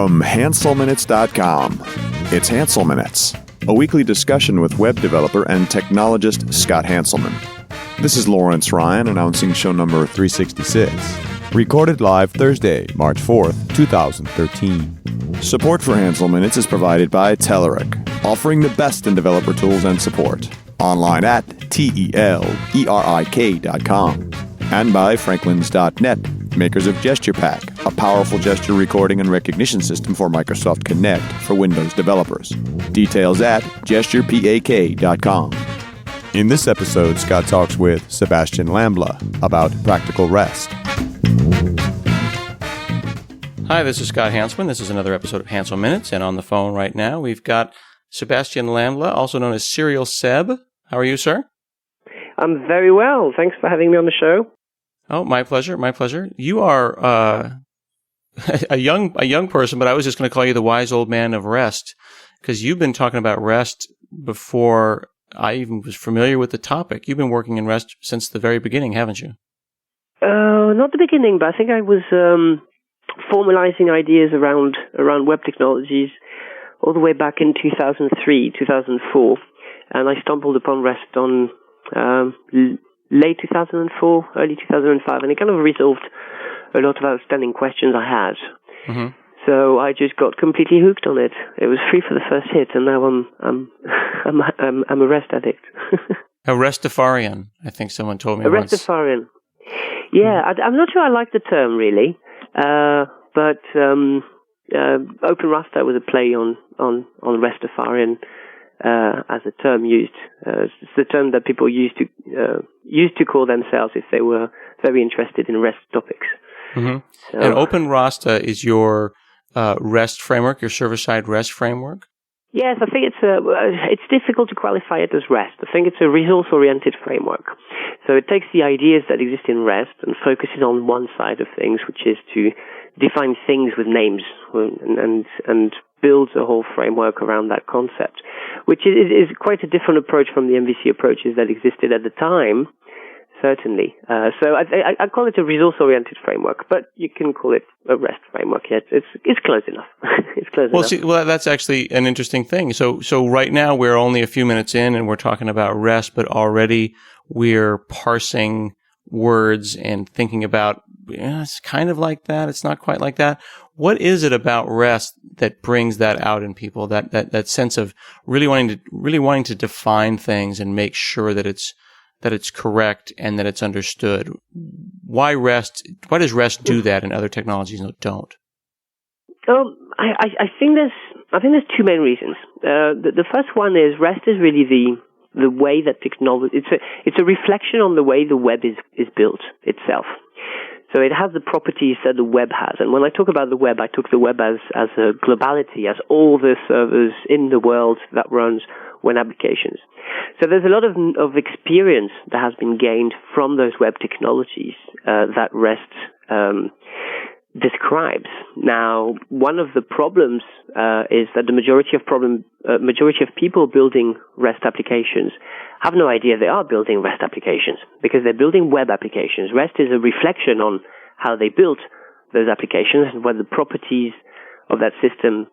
From HanselMinutes.com, it's Hansel Minutes, a weekly discussion with web developer and technologist Scott Hanselman. This is Lawrence Ryan announcing show number 366, recorded live Thursday, March 4th, 2013. Support for Hansel Minutes is provided by Telerik, offering the best in developer tools and support. Online at telerik.com. And by Franklins.net, makers of GesturePak, a powerful gesture recording and recognition system for Microsoft Connect for Windows developers. Details at gesturepak.com. In this episode, Scott talks with Sebastien Lambla about practical ReST. Hi, this is Scott Hanselman. This is another episode of Hansel Minutes, and on the phone right now we've got Sebastien Lambla, also known as Serial Seb. How are you, sir? I'm very well. Thanks for having me on the show. Oh, my pleasure, my pleasure. You are a young person, but I was just going to call you the wise old man of ReST, because you've been talking about ReST before I even was familiar with the topic. You've been working in ReST since the very beginning, haven't you? Not the beginning, but I think I was formalizing ideas around web technologies all the way back in 2003, 2004, and I stumbled upon ReST on late 2004, early 2005, and it kind of resolved a lot of outstanding questions I had. Mm-hmm. So I just got completely hooked on it. It was free for the first hit, and now I'm a ReST addict. A ReSTafarian, I think someone told me once. A ReSTafarian. Yeah, I'm not sure I like the term really, but OpenRasta was a play on ReSTafarian. As a term used, it's the term that people used to call themselves if they were very interested in ReST topics. Mm-hmm. So, and OpenRasta is your ReST framework, your server-side ReST framework? Yes, I think it's difficult to qualify it as ReST. I think it's a resource-oriented framework. So it takes the ideas that exist in ReST and focuses on one side of things, which is to define things with names and builds a whole framework around that concept, which is quite a different approach from the MVC approaches that existed at the time, certainly. So I call it a resource-oriented framework, but you can call it a ReST framework. Yeah, it's close enough. It's close enough. Well, that's actually an interesting thing. So right now we're only a few minutes in, and we're talking about ReST, but already we're parsing words and thinking about, it's kind of like that, it's not quite like that. What is it about ReST that brings that out in people? That sense of really wanting to define things and make sure that it's correct and that it's understood. Why ReST? Why does ReST do that and other technologies don't? I think there's two main reasons. The first one is ReST is really the way that technology. It's a reflection on the way the web is built itself. So it has the properties that the web has. And when I talk about the web, I took the web as a globality, as all the servers in the world that runs web applications. So there's a lot of experience that has been gained from those web technologies that ReST describes. Now, one of the problems is that the majority of people building ReST applications have no idea they are building ReST applications because they're building web applications. ReST is a reflection on how they built those applications and what the properties of that system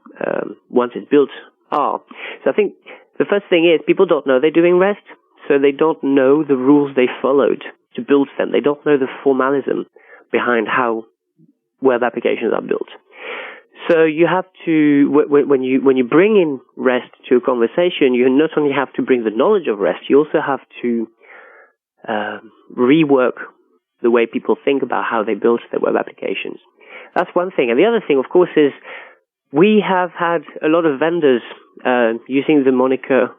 once it's built are. So I think the first thing is people don't know they're doing ReST, so they don't know the rules they followed to build them. They don't know the formalism behind how web applications are built. So you have to, when you bring in ReST to a conversation, you not only have to bring the knowledge of ReST, you also have to rework the way people think about how they build their web applications. That's one thing. And the other thing, of course, is we have had a lot of vendors using the moniker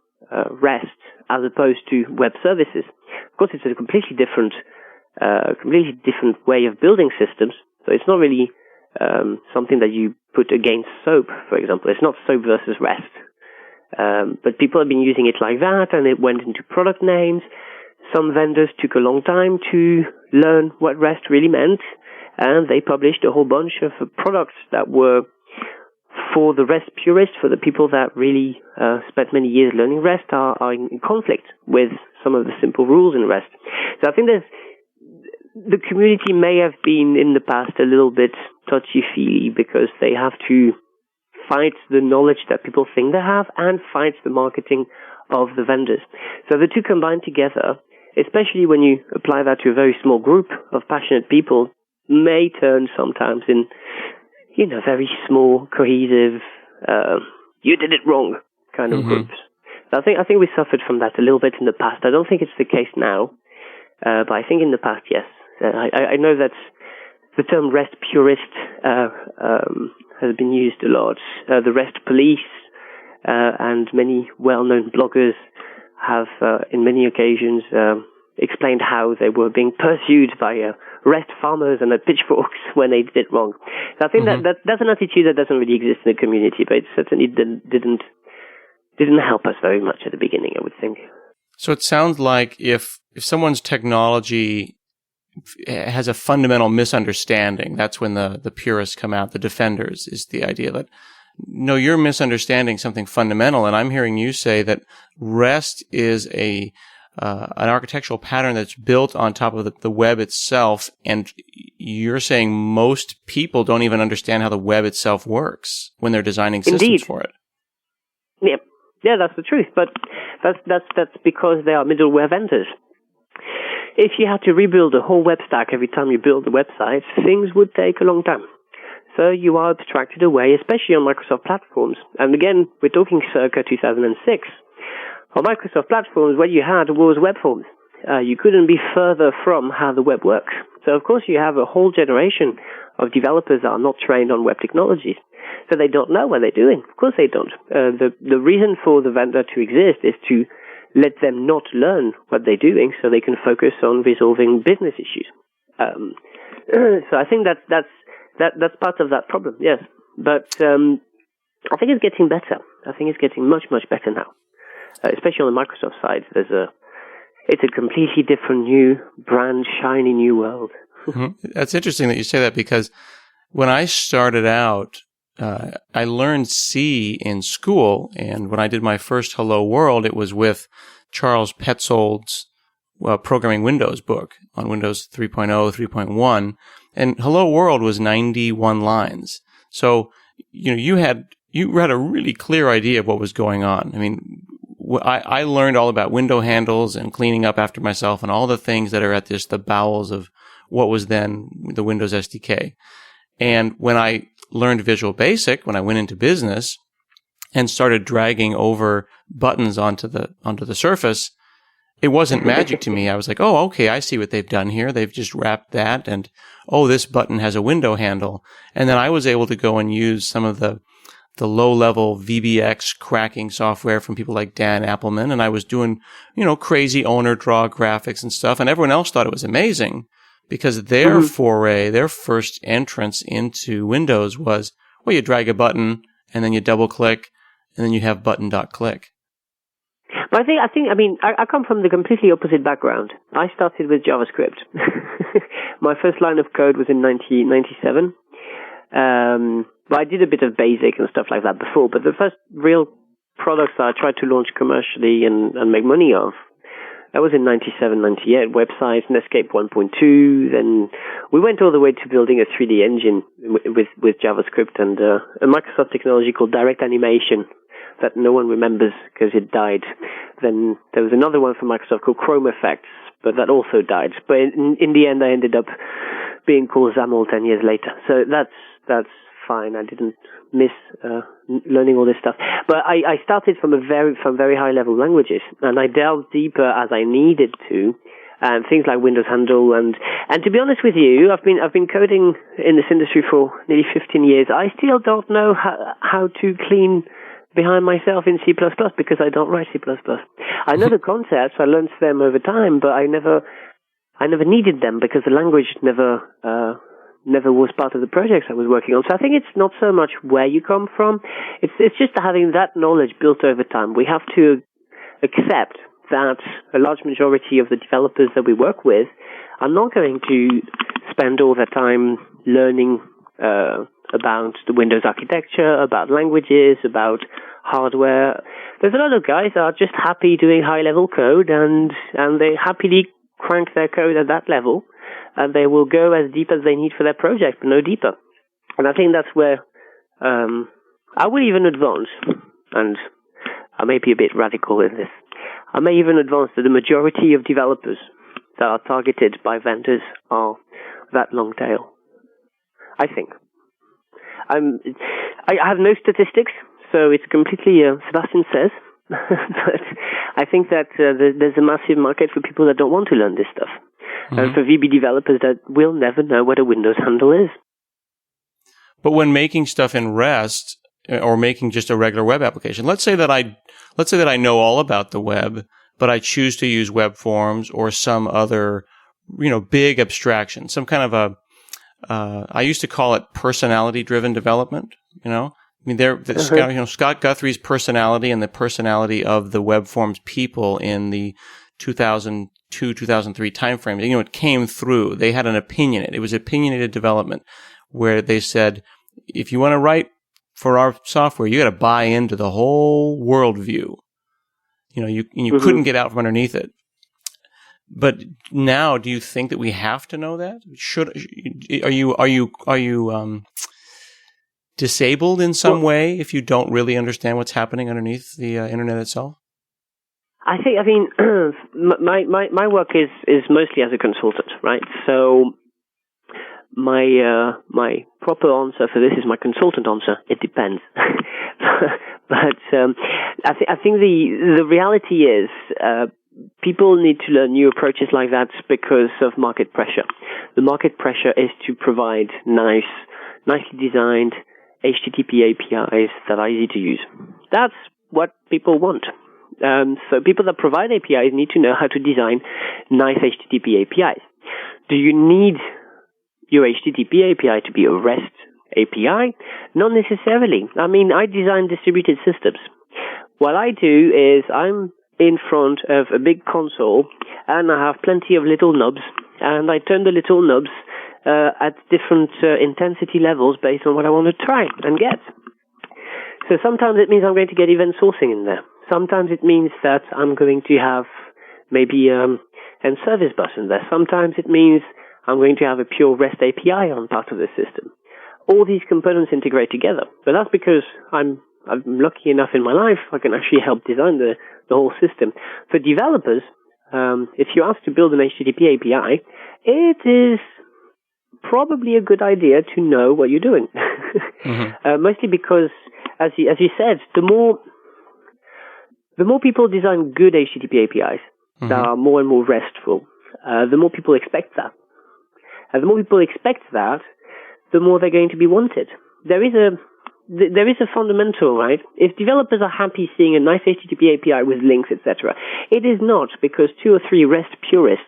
ReST as opposed to web services. Of course, it's a completely different way of building systems. So it's not really something that you put against SOAP, for example. It's not SOAP versus ReST. But people have been using it like that, and it went into product names. Some vendors took a long time to learn what ReST really meant, and they published a whole bunch of products that were for the ReST purists, for the people that really spent many years learning ReST, are in conflict with some of the simple rules in ReST. So I think the community may have been in the past a little bit touchy-feely because they have to fights the knowledge that people think they have and fights the marketing of the vendors. So the two combined together, especially when you apply that to a very small group of passionate people, may turn sometimes in, very small, cohesive, you did it wrong kind of groups. So I think we suffered from that a little bit in the past. I don't think it's the case now, but I think in the past, yes. I know that the term REST purist has been used a lot. The REST police and many well-known bloggers have, in many occasions, explained how they were being pursued by REST farmers and pitchforks when they did it wrong. So I think that's an attitude that doesn't really exist in the community, but it certainly didn't help us very much at the beginning, I would think. So it sounds like if someone's technology has a fundamental misunderstanding, that's when the purists come out, the defenders, is the idea that, no, you're misunderstanding something fundamental. And I'm hearing you say that REST is an architectural pattern that's built on top of the web itself. And you're saying most people don't even understand how the web itself works when they're designing systems for it. Yep. Yeah, that's the truth. But that's because they are middleware vendors. If you had to rebuild a whole web stack every time you build a website, things would take a long time. So you are abstracted away, especially on Microsoft platforms. And again, we're talking circa 2006. On Microsoft platforms, what you had was web forms. You couldn't be further from how the web works. So of course you have a whole generation of developers that are not trained on web technologies. So they don't know what they're doing. Of course they don't. The reason for the vendor to exist is to let them not learn what they're doing so they can focus on resolving business issues. So I think that's part of that problem, yes. But I think it's getting better. I think it's getting much, much better now. Especially on the Microsoft side, it's a completely different new brand, shiny new world. That's interesting that you say that, because when I started out, I learned C in school, and when I did my first Hello World, it was with Charles Petzold's Programming Windows book on Windows 3.0, 3.1, and Hello World was 91 lines. So, you had a really clear idea of what was going on. I mean, I learned all about window handles and cleaning up after myself and all the things that are at the bowels of what was then the Windows SDK. And when I learned Visual Basic, when I went into business and started dragging over buttons onto the surface, it wasn't magic to me. I was like, oh, okay, I see what they've done here. They've just wrapped that, and oh, this button has a window handle. And then I was able to go and use some of the low-level VBX cracking software from people like Dan Appleman, and I was doing, crazy owner draw graphics and stuff, and everyone else thought it was amazing because their foray, their first entrance into Windows was, well, you drag a button, and then you double-click, and then you have button.click. But I come from the completely opposite background. I started with JavaScript. My first line of code was in 1997. But I did a bit of BASIC and stuff like that before. But the first real products that I tried to launch commercially and make money of, that was in 97, 98. Websites, Netscape 1.2. Then we went all the way to building a 3D engine with JavaScript and a Microsoft technology called Direct Animation that no one remembers because it died. Then there was another one from Microsoft called Chrome Effects, but that also died. But in the end, I ended up being called XAML 10 years later. So that's fine. I didn't miss learning all this stuff. But I started from very high level languages, and I delved deeper as I needed to. And things like Windows Handle and to be honest with you, I've been coding in this industry for nearly 15 years. I still don't know how to clean behind myself in C++ because I don't write C++. I know the concepts, I learned them over time, but I never needed them because the language never was part of the projects I was working on. So I think it's not so much where you come from. It's just having that knowledge built over time. We have to accept that a large majority of the developers that we work with are not going to spend all their time learning about the Windows architecture, about languages, about hardware. There's a lot of guys that are just happy doing high-level code, and they happily crank their code at that level, and they will go as deep as they need for their project, but no deeper. And I think that's where I would even advance, and I may be a bit radical in this, I may even advance that the majority of developers that are targeted by vendors are that long tail. I think. I have no statistics, so it's completely Sebastien says, but I think that there's a massive market for people that don't want to learn this stuff, and for VB developers that will never know what a Windows handle is. But when making stuff in REST or making just a regular web application, let's say that I know all about the web, but I choose to use web forms or some other, big abstraction, some kind of a I used to call it personality-driven development. Scott Guthrie's personality and the personality of the web forms people in the 2002, 2003 timeframe. It came through. They had an opinion. It was opinionated development, where they said, if you want to write for our software, you got to buy into the whole worldview. You couldn't get out from underneath it. But now, do you think that we have to know that? Are you disabled in some way if you don't really understand what's happening underneath the internet itself? I mean, my work is mostly as a consultant, right? So my proper answer for this is my consultant answer. It depends. But I think the reality is people need to learn new approaches like that because of market pressure. The market pressure is to provide nicely designed HTTP APIs that are easy to use. That's what people want. So people that provide APIs need to know how to design nice HTTP APIs. Do you need your HTTP API to be a REST API? Not necessarily. I mean, I design distributed systems. What I do is I'm in front of a big console and I have plenty of little knobs, and I turn the little knobs at different intensity levels based on what I want to try and get. So sometimes it means I'm going to get event sourcing in there. Sometimes it means that I'm going to have maybe an service bus in there. Sometimes it means I'm going to have a pure REST API on part of the system. All these components integrate together. But that's because I'm lucky enough in my life I can actually help design the whole system. For developers, if you ask to build an HTTP API, it is probably a good idea to know what you're doing. Mostly because, as you said, the more people design good HTTP APIs that are more and more RESTful, the more people expect that. And the more people expect that, the more they're going to be wanted. There is a fundamental, right? If developers are happy seeing a nice HTTP API with links, etc., it is not because 2 or 3 REST purists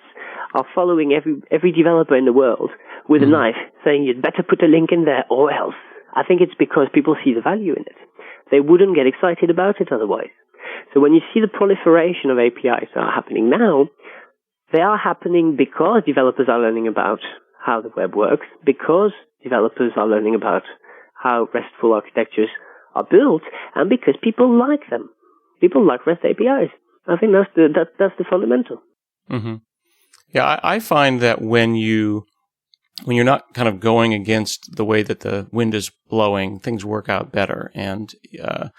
are following every developer in the world with a knife saying you'd better put a link in there or else. I think it's because people see the value in it. They wouldn't get excited about it otherwise. So when you see the proliferation of APIs that are happening now, they are happening because developers are learning about how the web works, because developers are learning about how RESTful architectures are built, and because people like them. People like REST APIs. I think that's the fundamental. Yeah, I find that when you're not kind of going against the way that the wind is blowing, things work out better. And the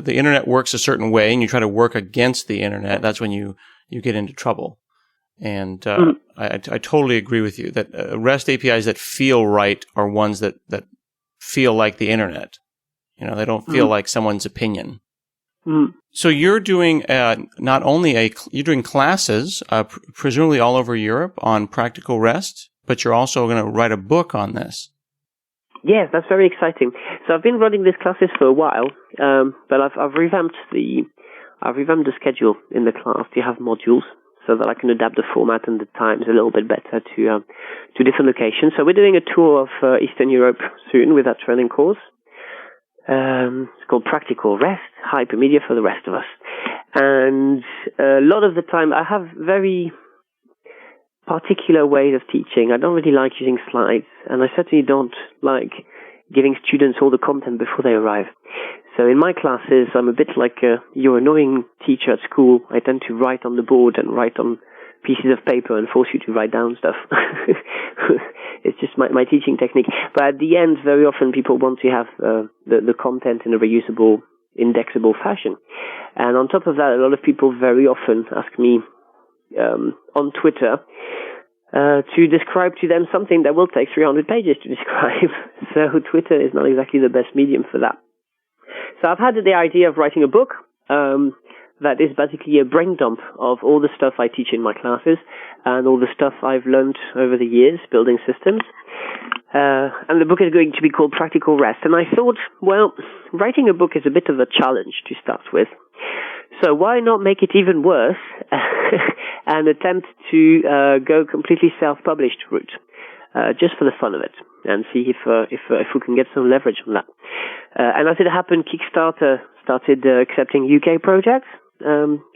internet works a certain way, and you try to work against the internet. That's when you get into trouble. And I totally agree with you that REST APIs that feel right are ones that feel like the internet. They don't feel like someone's opinion. So you're doing you're doing classes, presumably all over Europe on practical REST, but you're also going to write a book on this. Yes, that's very exciting. So I've been running these classes for a while, but I've revamped the schedule in the class to have modules, so that I can adapt the format and the times a little bit better to different locations. So we're doing a tour of Eastern Europe soon with that training course. It's called Practical REST, Hypermedia for the rest of us. And a lot of the time I have very particular ways of teaching. I don't really like using slides, and I certainly don't like giving students all the content before they arrive. So in my classes, I'm a bit like your annoying teacher at school. I tend to write on the board and write on pieces of paper and force you to write down stuff. It's just my teaching technique. But at the end, very often people want to have the content in a reusable, indexable fashion. And on top of that, a lot of people very often ask me on Twitter to describe to them something that will take 300 pages to describe. So Twitter is not exactly the best medium for that. So I've had the idea of writing a book that is basically a brain dump of all the stuff I teach in my classes and all the stuff I've learned over the years building systems. And the book is going to be called Practical ReST. And I thought, well, writing a book is a bit of a challenge to start with. So why not make it even worse and attempt to go completely self-published route, just for the fun of it, and see if we can get some leverage from that. And as it happened, Kickstarter started accepting UK projects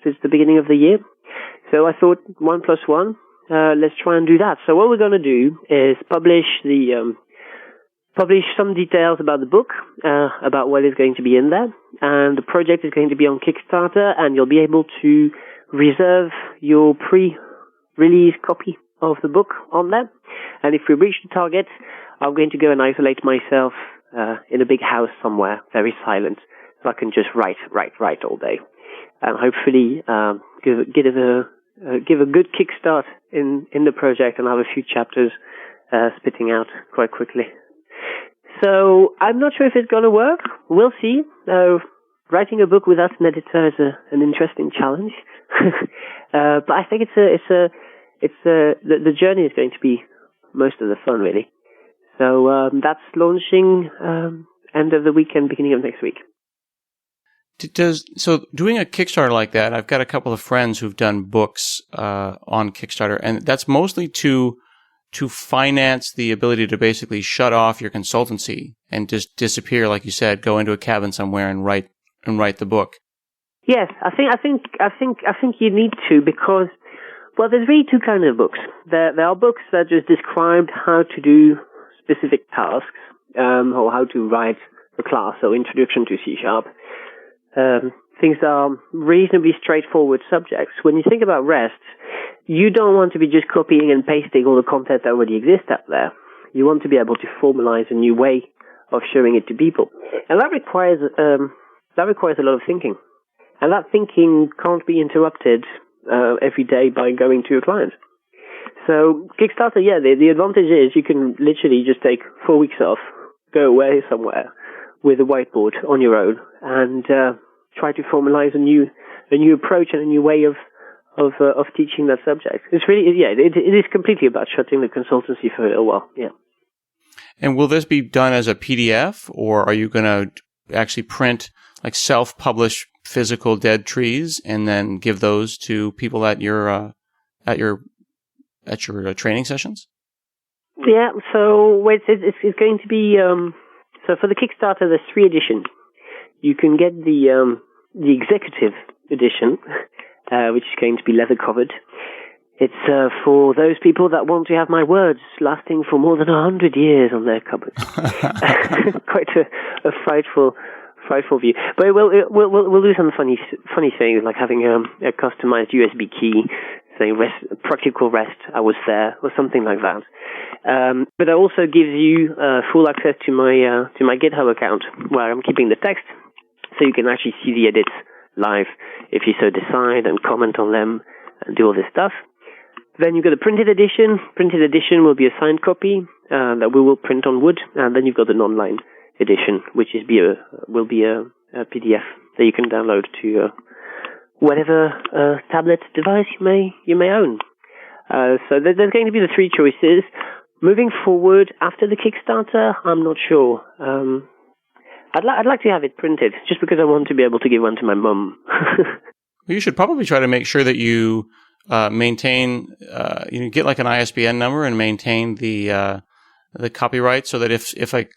since the beginning of the year. So I thought 1 + 1, let's try and do that. So what we're going to do is publish some details about the book, about what is going to be in there, and the project is going to be on Kickstarter, and you'll be able to reserve your pre-release copy of the book on there. And if we reach the target, I'm going to go and isolate myself in a big house somewhere, very silent, so I can just write all day, and hopefully give a good kickstart in the project and have a few chapters spitting out quite quickly. So I'm not sure if it's going to work. We'll see. Writing a book without an editor is an interesting challenge, but I think the journey is going to be most of the fun, really. So that's launching end of the weekend, beginning of next week. So doing a Kickstarter like that, I've got a couple of friends who've done books on Kickstarter, and that's mostly to finance the ability to basically shut off your consultancy and just disappear, like you said, go into a cabin somewhere and write the book. Yes, I think you need to, because, well, there's really two kinds of books. There are books that just describe how to do specific tasks, or how to write a class, or introduction to C#. Things are reasonably straightforward subjects. When you think about ReST, you don't want to be just copying and pasting all the content that already exists out there. You want to be able to formalize a new way of showing it to people. And that requires a lot of thinking. And that thinking can't be interrupted every day by going to a client. So Kickstarter, yeah, the advantage is you can literally just take 4 weeks off, go away somewhere with a whiteboard on your own, and try to formalize a new approach and a new way of teaching that subject. It's really, yeah, it is completely about shutting the consultancy for a little while. Yeah. And will this be done as a PDF, or are you going to actually print, like, self-publish physical dead trees and then give those to people at your training sessions? Yeah. So it's going to be so for the Kickstarter, there's 3 editions. You can get the executive edition, which is going to be leather covered. It's for those people that want to have my words lasting for more than 100 years on their cupboard. Quite a frightful view. But we'll do some funny things, like having a customized USB key saying Practical ReST, I was there, or something like that. But it also gives you full access to my GitHub account, where I'm keeping the text, so you can actually see the edits live if you so decide, and comment on them and do all this stuff. Then you've got a printed edition. Printed edition will be a signed copy that we will print on wood, and then you've got an online edition, which will be a PDF that you can download to whatever tablet device you may own. So there's going to be the 3 choices. Moving forward after the Kickstarter, I'm not sure. I'd like to have it printed, just because I want to be able to give one to my mum. Well, you should probably try to make sure that you maintain, get like an ISBN number and maintain the copyright, so that if what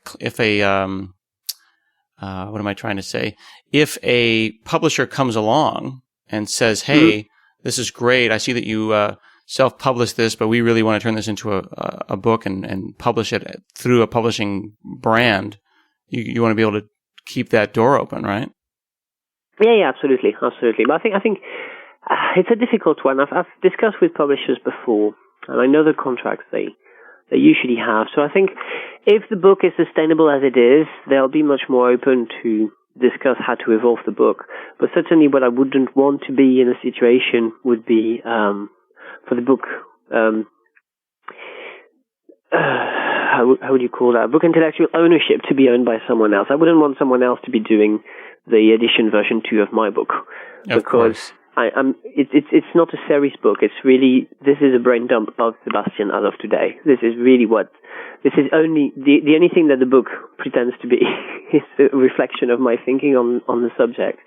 am I trying to say? If a publisher comes along and says, "Hey, this is great. I see that you self-published this, but we really want to turn this into a book and publish it through a publishing brand," you want to be able to keep that door open, right? Yeah, absolutely. But I think it's a difficult one. I've discussed with publishers before, and I know the contracts they usually have. So I think if the book is sustainable as it is, they'll be much more open to discuss how to evolve the book. But certainly what I wouldn't want to be in a situation would be for the book, how would you call that? Book intellectual ownership to be owned by someone else. I wouldn't want someone else to be doing the edition version 2 of my book. Of course. It's not a series book. It's really, this is a brain dump of Sebastien as of today. This is only the only thing that the book pretends to be is a reflection of my thinking on the subject.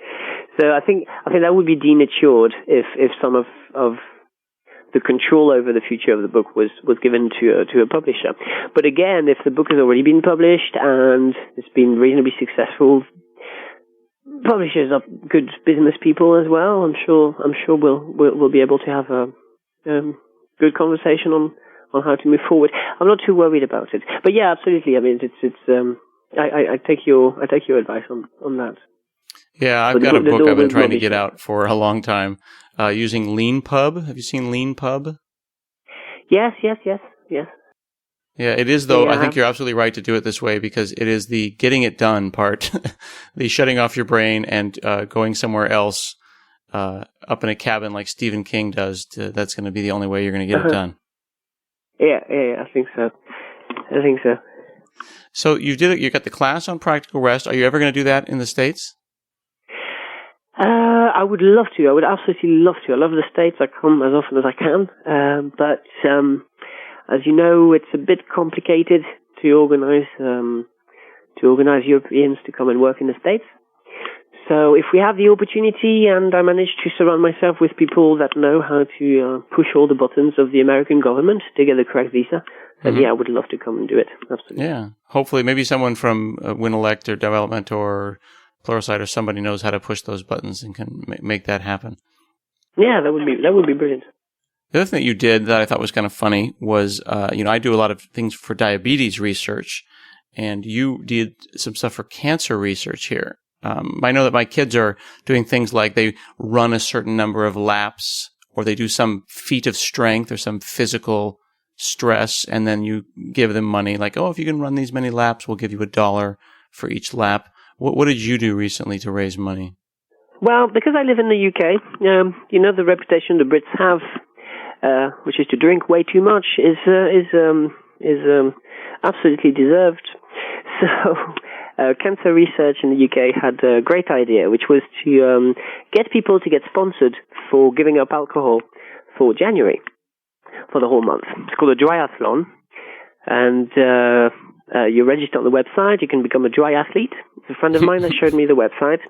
So I think that would be denatured if some of the control over the future of the book was given to a publisher. But again, if the book has already been published and it's been reasonably successful, publishers are good business people as well. I'm sure we'll be able to have a good conversation on how to move forward. I'm not too worried about it. But yeah, absolutely. I mean, I take your advice on that. Yeah, I've got a book I've been trying to get out for a long time, using LeanPub. Have you seen LeanPub? Yes. Yeah, it is, though. Yeah. I think you're absolutely right to do it this way because it is the getting it done part, the shutting off your brain and going somewhere else up in a cabin like Stephen King does. That's going to be the only way you're going to get it done. Yeah, I think so. So you did it. You got the class on practical ReST. Are you ever going to do that in the States? I would love to. I would absolutely love to. I love the States. I come as often as I can. But as you know, it's a bit complicated to organize Europeans to come and work in the States. So if we have the opportunity and I manage to surround myself with people that know how to push all the buttons of the American government to get the correct visa, then yeah, I would love to come and do it. Absolutely. Yeah. Hopefully maybe someone from WinElect or Development or Pluralsight or somebody knows how to push those buttons and can make that happen. Yeah, that would be brilliant. The other thing that you did that I thought was kind of funny was, I do a lot of things for diabetes research, and you did some stuff for cancer research here. I know that my kids are doing things like they run a certain number of laps, or they do some feat of strength or some physical stress, and then you give them money, like, oh, if you can run these many laps, we'll give you $1 for each lap. What did you do recently to raise money? Well, because I live in the UK, the reputation the Brits have, which is to drink way too much, is absolutely deserved. So, cancer research in the UK had a great idea, which was to get people to get sponsored for giving up alcohol for January, for the whole month. It's called a dryathlon, and you register on the website. You can become a dry athlete. It's a friend of mine that showed me the website.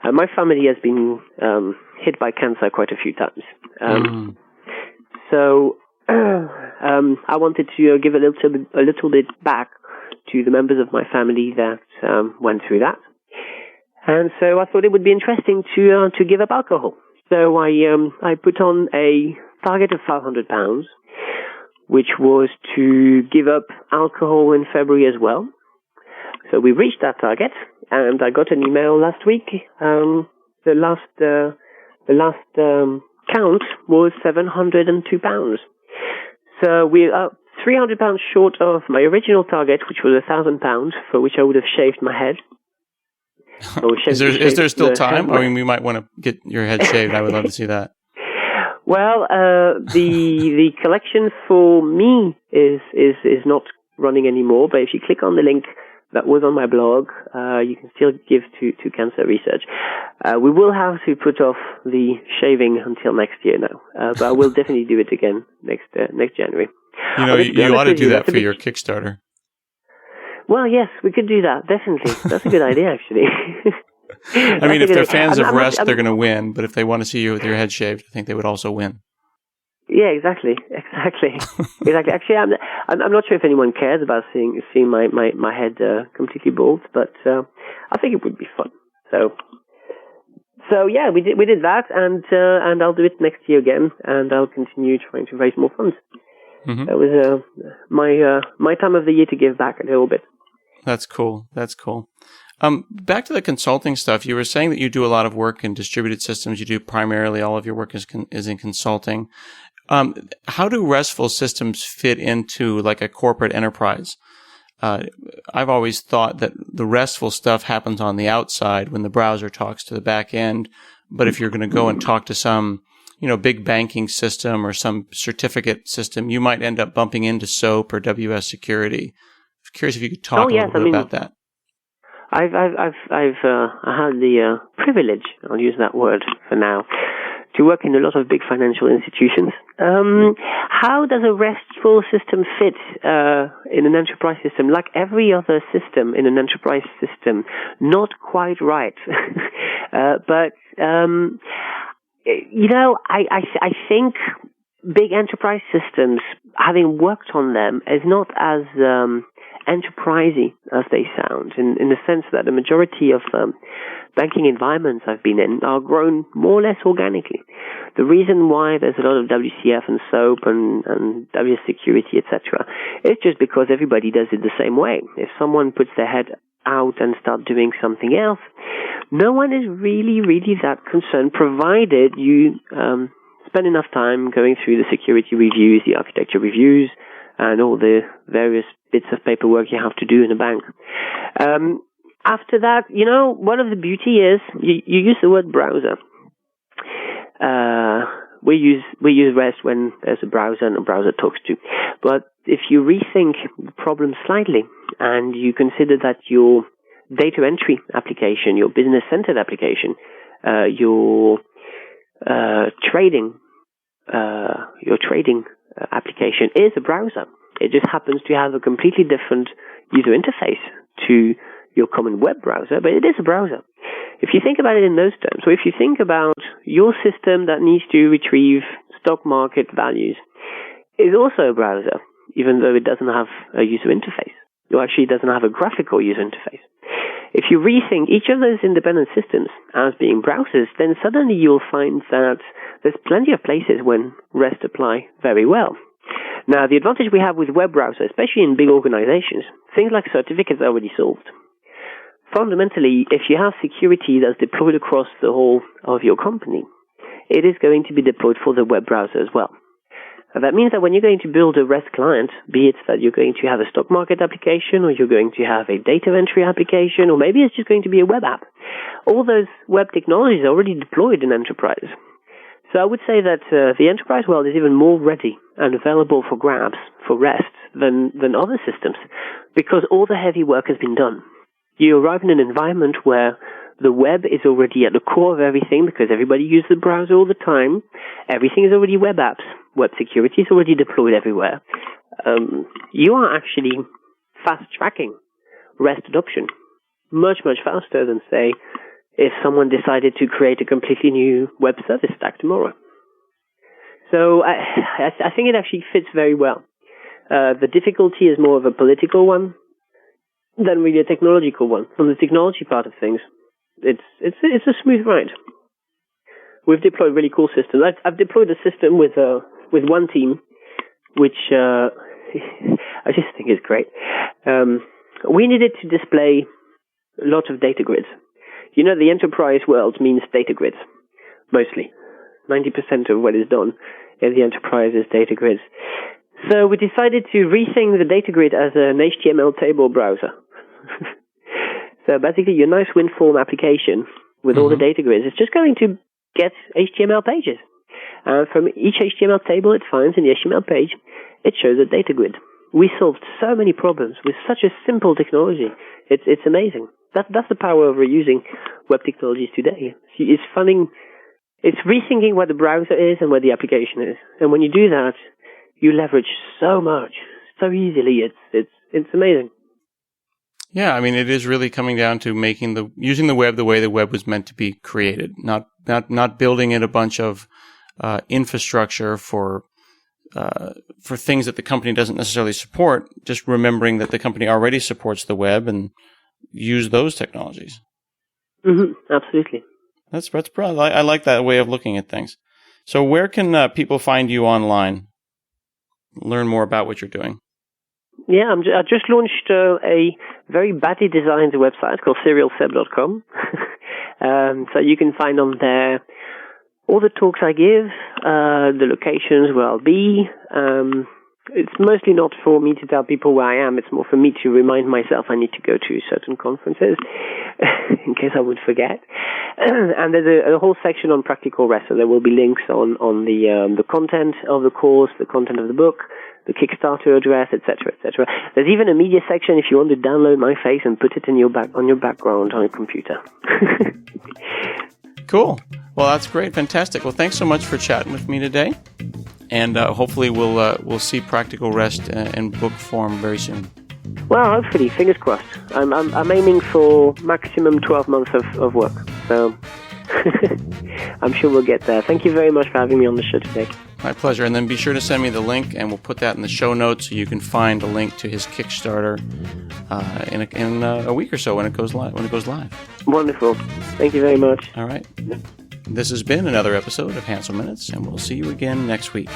My family has been hit by cancer quite a few times. So I wanted to give a little bit back to the members of my family that went through that. And so I thought it would be interesting to give up alcohol. So I put on a target of £500, which was to give up alcohol in February as well. So we reached that target, and I got an email last week. The last count was £702. So we are £300 short of my original target, which was £1,000, for which I would have shaved my head. Is there still time? I mean, we might want to get your head shaved. I would love to see that. Well, the collection for me is not running anymore. But if you click on the link that was on my blog, you can still give to cancer research. We will have to put off the shaving until next year now, but I will definitely do it again next January. You ought to do that for your Kickstarter. Well, yes, we could do that, definitely. That's a good idea, actually. I mean, if they're fans of ReST, they're going to win, but if they want to see you with your head shaved, I think they would also win. Yeah, exactly. Actually, I'm not sure if anyone cares about seeing my head completely bald, but I think it would be fun. So yeah, we did that, and I'll do it next year again, and I'll continue trying to raise more funds. Mm-hmm. That was my time of the year to give back a little bit. That's cool. Back to the consulting stuff, you were saying that you do a lot of work in distributed systems. You do primarily all of your work is in consulting. How do RESTful systems fit into like a corporate enterprise? I've always thought that the RESTful stuff happens on the outside when the browser talks to the back end. But if you're going to go and talk to some, big banking system or some certificate system, you might end up bumping into SOAP or WS Security. I'm curious if you could talk a little bit about that. I've had the privilege, I'll use that word for now, to work in a lot of big financial institutions. How does a RESTful system fit in an enterprise system? Like every other system in an enterprise system, not quite right. But I think big enterprise systems, having worked on them, is not as enterprisey as they sound, in the sense that the majority of banking environments I've been in are grown more or less organically. The reason why there's a lot of WCF and SOAP and WS Security, etc., is just because everybody does it the same way. If someone puts their head out and start doing something else, no one is really that concerned, provided you spend enough time going through the security reviews, the architecture reviews, and all the various bits of paperwork you have to do in a bank. After that, one of the beauty is you use the word browser. We use REST when there's a browser and a browser talks to. But if you rethink the problem slightly and you consider that your data entry application, your business-centered application, your trading application is a browser. It just happens to have a completely different user interface to your common web browser, but it is a browser. If you think about it in those terms, so if you think about your system that needs to retrieve stock market values, is also a browser, even though it doesn't have a user interface. It actually doesn't have a graphical user interface. If you rethink each of those independent systems as being browsers, then suddenly you'll find that there's plenty of places when REST apply very well. Now, the advantage we have with web browser, especially in big organizations, things like certificates are already solved. Fundamentally, if you have security that's deployed across the whole of your company, it is going to be deployed for the web browser as well. And that means that when you're going to build a REST client, be it that you're going to have a stock market application, or you're going to have a data entry application, or maybe it's just going to be a web app, all those web technologies are already deployed in enterprise. So I would say that the enterprise world is even more ready and available for grabs for REST than other systems, because all the heavy work has been done. You arrive in an environment where the web is already at the core of everything, because everybody uses the browser all the time. Everything is already web apps. Web security is already deployed everywhere. You are actually fast-tracking REST adoption much faster than, say, if someone decided to create a completely new web service stack tomorrow. So I think it actually fits very well. The difficulty is more of a political one than really a technological one. From the technology part of things, it's a smooth ride. We've deployed really cool systems. I've deployed a system with one team, which I just think is great. We needed to display a lot of data grids. The enterprise world means data grids, mostly. 90% of what is done in the enterprise is data grids. So we decided to rethink the data grid as an HTML table browser. So basically, your nice WinForm application with all the data grids is just going to get HTML pages. From each HTML table it finds in the HTML page, it shows a data grid. We solved so many problems with such a simple technology. It's amazing. That's the power of reusing web technologies today. It's rethinking what the browser is and what the application is. And when you do that, you leverage so much, so easily. It's amazing. Yeah, I mean, it is really coming down to using the web the way the web was meant to be created, not building in a bunch of infrastructure for things that the company doesn't necessarily support. Just remembering that the company already supports the web and use those technologies. Absolutely. That's I like that way of looking at things. So, where can people find you online? Learn more about what you're doing. I just launched a very badly designed website called serialseb.com. So you can find on there all the talks I give, the locations where I'll be. It's mostly not for me to tell people where I am. It's more for me to remind myself I need to go to certain conferences in case I would forget. And there's a whole section on practical ReST. So there will be links on the content of the course, the content of the book, the Kickstarter address, etc., etc. There's even a media section if you want to download my face and put it in on your background on your computer. Cool. Well, that's great. Fantastic. Well, thanks so much for chatting with me today. And hopefully we'll see Practical ReST in book form very soon. Well, hopefully, fingers crossed. I'm aiming for maximum 12 months of work, so I'm sure we'll get there. Thank you very much for having me on the show today. My pleasure. And then be sure to send me the link, and we'll put that in the show notes so you can find a link to his Kickstarter in a week or so when it goes live. Wonderful. Thank you very much. All right. This has been another episode of Hansel Minutes, and we'll see you again next week.